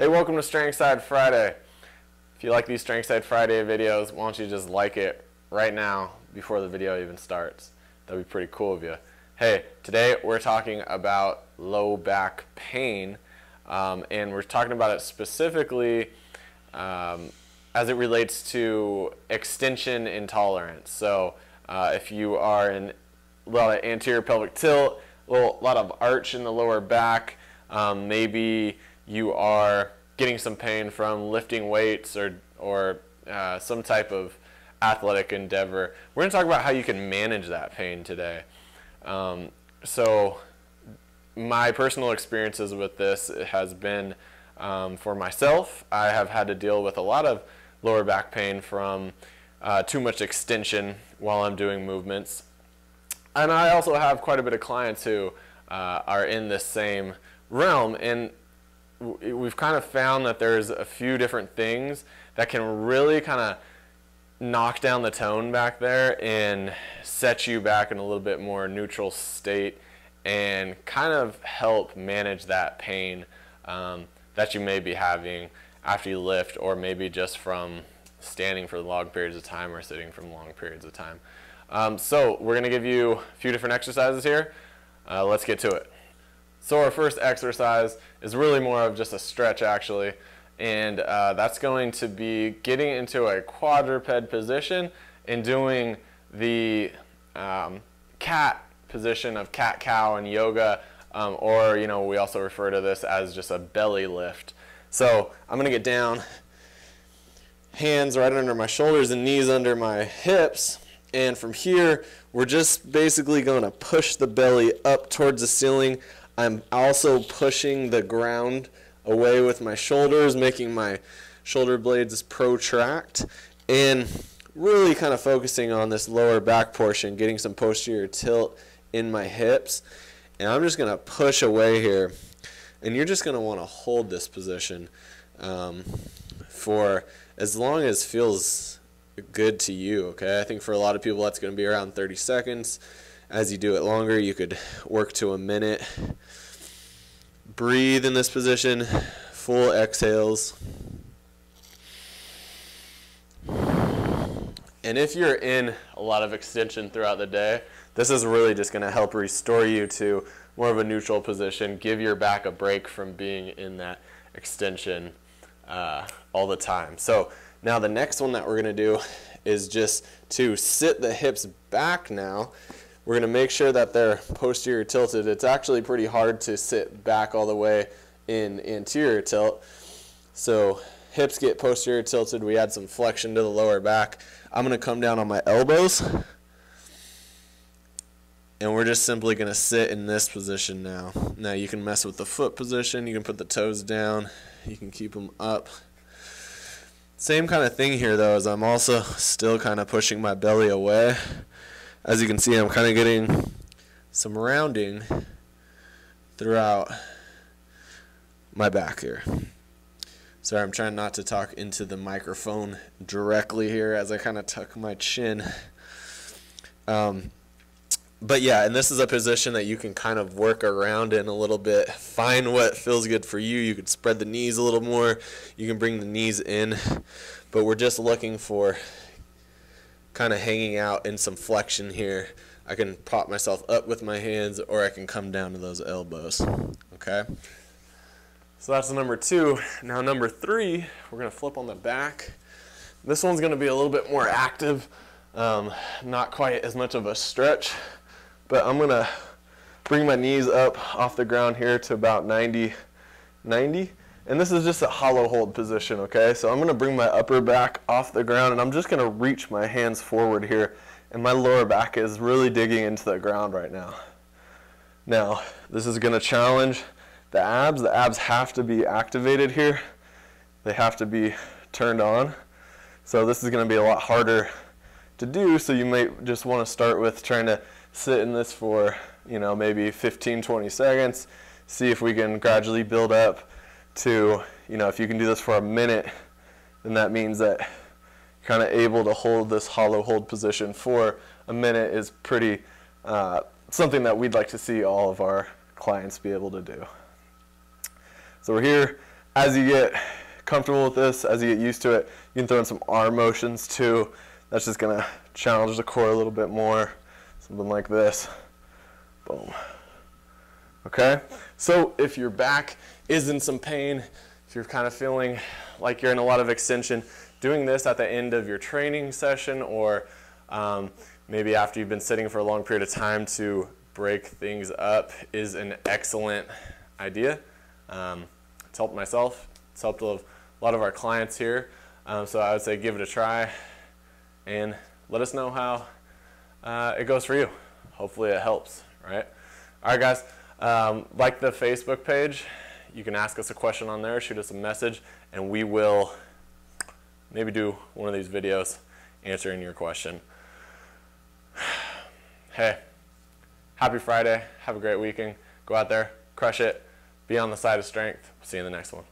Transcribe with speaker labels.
Speaker 1: Hey, welcome to Strength Side Friday. If you like these Strength Side Friday videos, why don't you just like it right now before the video even starts? That'd be pretty cool of you. Hey, today we're talking about low back pain, and we're talking about it specifically as it relates to extension intolerance. So if you are in a lot of anterior pelvic tilt, a lot of arch in the lower back, maybe you are getting some pain from lifting weights or some type of athletic endeavor. We're going to talk about how you can manage that pain today. So my personal experiences with this has been for myself. I have had to deal with a lot of lower back pain from too much extension while I'm doing movements. And I also have quite a bit of clients who are in this same realm, and we've kind of found that there's a few different things that can really kind of knock down the tone back there and set you back in a little bit more neutral state and kind of help manage that pain that you may be having after you lift, or maybe just from standing for long periods of time or sitting for long periods of time. So we're going to give you a few different exercises here. Let's get to it. So our first exercise is really more of just a stretch, actually, and that's going to be getting into a quadruped position and doing the cat position of cat-cow in yoga, or we also refer to this as just a belly lift. So I'm going to get down, hands right under my shoulders and knees under my hips, and from here we're just basically going to push the belly up towards the ceiling. I'm also pushing the ground away with my shoulders, making my shoulder blades protract, and really kind of focusing on this lower back portion, getting some posterior tilt in my hips. And I'm just going to push away here, and you're just going to want to hold this position for as long as feels good to you, okay? I think for a lot of people that's going to be around 30 seconds. As you do it longer, you could work to a minute. Breathe in this position, full exhales. And if you're in a lot of extension throughout the day, this is really just going to help restore you to more of a neutral position, give your back a break from being in that extension all the time. So now the next one that we're going to do is just to sit the hips back now. We're going to make sure that they're posterior tilted. It's actually pretty hard to sit back all the way in anterior tilt. So hips get posterior tilted. We add some flexion to the lower back. I'm going to come down on my elbows. And we're just simply going to sit in this position now. Now you can mess with the foot position. You can put the toes down. You can keep them up. Same kind of thing here though, as I'm also still kind of pushing my belly away. As you can see, I'm kind of getting some rounding throughout my back here. Sorry, I'm trying not to talk into the microphone directly here as I kind of tuck my chin. But yeah, and this is a position that you can kind of work around in a little bit. Find what feels good for you. You could spread the knees a little more. You can bring the knees in. But we're just looking for kind of hanging out in some flexion here. I can prop myself up with my hands, or I can come down to those elbows. Okay? So that's number 2. Now number 3, we're going to flip on the back. This one's going to be a little bit more active. Not quite as much of a stretch. But I'm going to bring my knees up off the ground here to about 90. And this is just a hollow hold position, okay? So I'm going to bring my upper back off the ground, and I'm just going to reach my hands forward here. And my lower back is really digging into the ground right now. Now, this is going to challenge the abs. The abs have to be activated here. They have to be turned on. So this is going to be a lot harder to do, so you may just want to start with trying to sit in this for, maybe 15-20 seconds. See if we can gradually build up to, if you can do this for a minute, then that means that you're kind of able to hold this hollow hold position for a minute is pretty something that we'd like to see all of our clients be able to do. So we're here. as you get comfortable with this, as you get used to it, you can throw in some arm motions too. That's just gonna challenge the core a little bit more. Something like this. Boom. Okay? So if your back is in some pain, if you're kind of feeling like you're in a lot of extension, doing this at the end of your training session, or maybe after you've been sitting for a long period of time to break things up, is an excellent idea. It's helped myself. It's helped a lot of our clients here. So I would say give it a try and let us know how it goes for you. Hopefully it helps, right? All right, guys. Like the Facebook page. You can ask us a question on there, shoot us a message, and we will maybe do one of these videos answering your question. Hey, happy Friday. Have a great weekend. Go out there, crush it, be on the side of strength. See you in the next one.